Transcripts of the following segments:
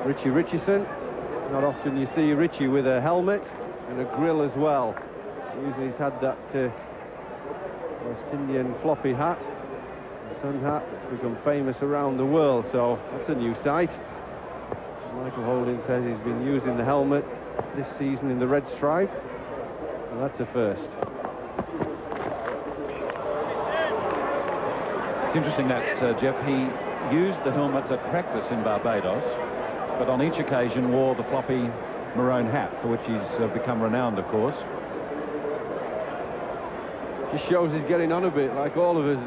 Richie Richardson. Not often you see Richie with a helmet and a grill as well. Usually he's had that West Indian floppy hat, the sun hat, that's become famous around the world, so that's a new sight. Michael Holding says he's been using the helmet this season in the red stripe, and that's a first. It's interesting that, Jeff, he used the helmet at practice in Barbados, but on each occasion wore the floppy maroon hat, for which he's become renowned, of course. Just shows he's getting on a bit, like all of us.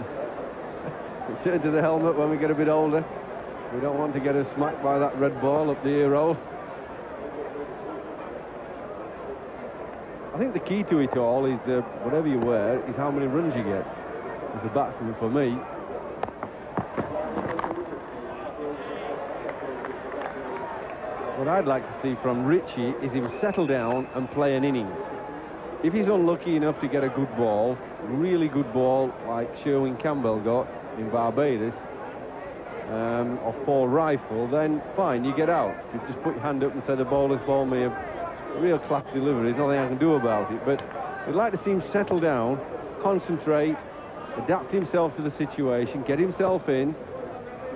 We turn to the helmet when we get a bit older. We don't want to get us smacked by that red ball up the ear roll. I think the key to it all is, whatever you wear, is how many runs you get as a batsman for me. What I'd like to see from Richie is him settle down and play an innings. If he's unlucky enough to get a good ball, really good ball, like Sherwin Campbell got in Barbados, or Paul Rifle, then fine, you get out. You just put your hand up and say the bowler's bowled me a real class delivery. There's nothing I can do about it. But we'd like to see him settle down, concentrate, adapt himself to the situation, get himself in,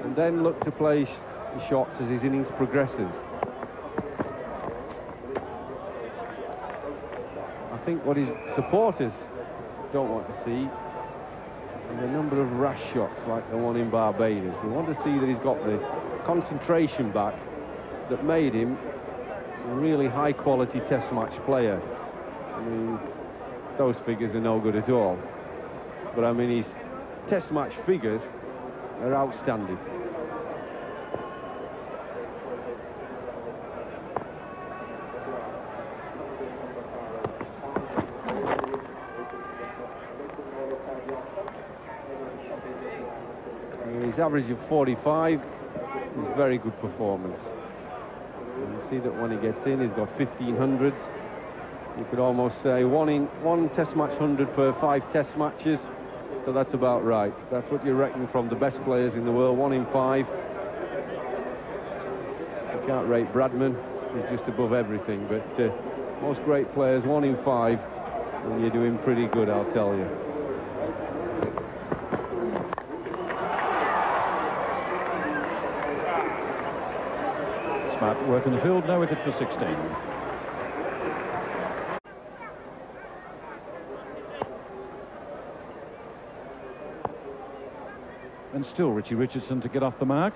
and then look to play the shots as his innings progresses. I think what his supporters don't want to see is a number of rash shots like the one in Barbados. We want to see that he's got the concentration back that made him a really high-quality test match player. I mean, those figures are no good at all. But I mean, his test match figures are outstanding. His average of 45 is a very good performance. You see that when he gets in, he's got 1500s. You could almost say one test match 100 per 5 test matches. So that's about right. That's what you reckon from the best players in the world, 1 in 5. You can't rate Bradman, he's just above everything. But most great players, 1 in 5, and you're doing pretty good, I'll tell you. Smart work in the field, no wicket for 16. And still Richie Richardson to get off the mark.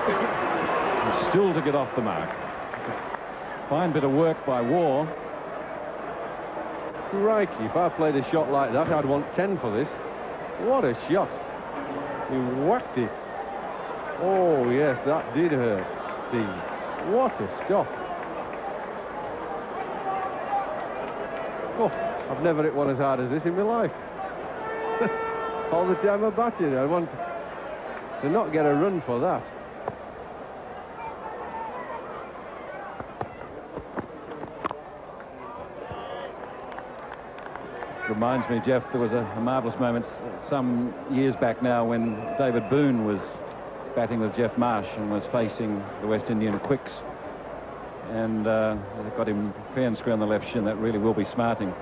And still to get off the mark. Fine bit of work by Waugh. Crikey, if I played a shot like that, I'd want 10 for this. What a shot. He whacked it. Oh, yes, that did hurt, Steve. What a stop. Oh, I've never hit one as hard as this in my life. All the time I batted. I want to not get a run for that. Reminds me, Jeff, there was a marvellous moment some years back now when David Boone was batting with Jeff Marsh and was facing the West Indian quicks, and they got him fair and square on the left shin. That really will be smarting.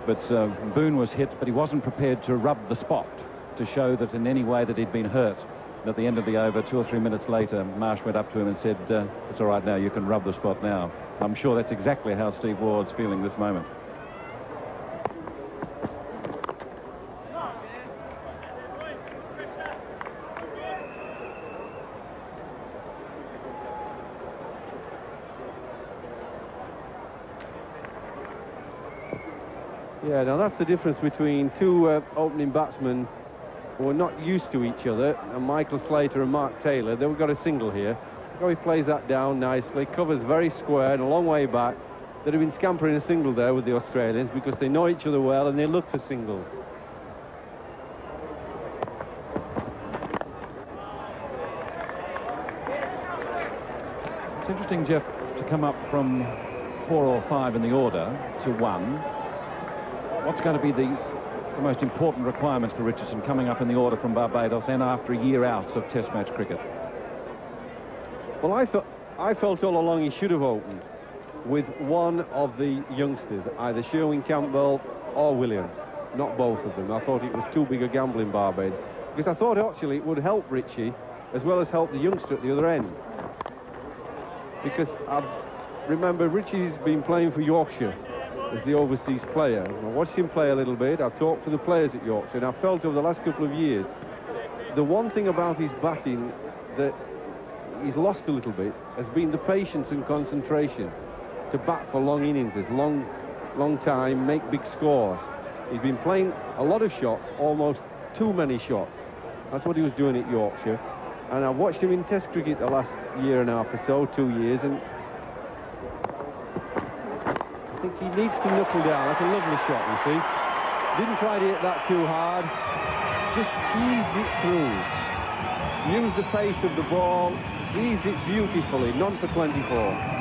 But Boone was hit, but he wasn't prepared to rub the spot to show that in any way that he'd been hurt. And at the end of the over, 2 or 3 minutes later, Marsh went up to him and said, it's all right now, you can rub the spot now. I'm sure that's exactly how Steve Ward's feeling this moment. Yeah, now that's the difference between two opening batsmen who are not used to each other, and Michael Slater and Mark Taylor. They've got a single here. Look how he plays that down nicely, covers very square and a long way back. They'd have been scampering a single there with the Australians because they know each other well and they look for singles. It's interesting, Jeff, to come up from 4 or 5 in the order to 1. What's going to be the the most important requirements for Richardson, coming up in the order from Barbados and after a year out of Test match cricket? Well, I felt all along he should have opened with one of the youngsters, either Sherwin-Campbell or Williams, not both of them. I thought it was too big a gamble in Barbados, because I thought actually it would help Richie as well as help the youngster at the other end. Because I remember Richie's been playing for Yorkshire as the overseas player. I watched him play a little bit. I've talked to the players at Yorkshire, and I felt over the last couple of years the one thing about his batting that he's lost a little bit has been the patience and concentration to bat for long innings, long time, make big scores. He's been playing a lot of shots, almost too many shots. That's what he was doing at Yorkshire. And I've watched him in Test cricket the last year and a half or so, 2 years, and I think he needs to knuckle down. That's a lovely shot, you see. Didn't try to hit that too hard, just eased it through. Used the pace of the ball, eased it beautifully, none for 24.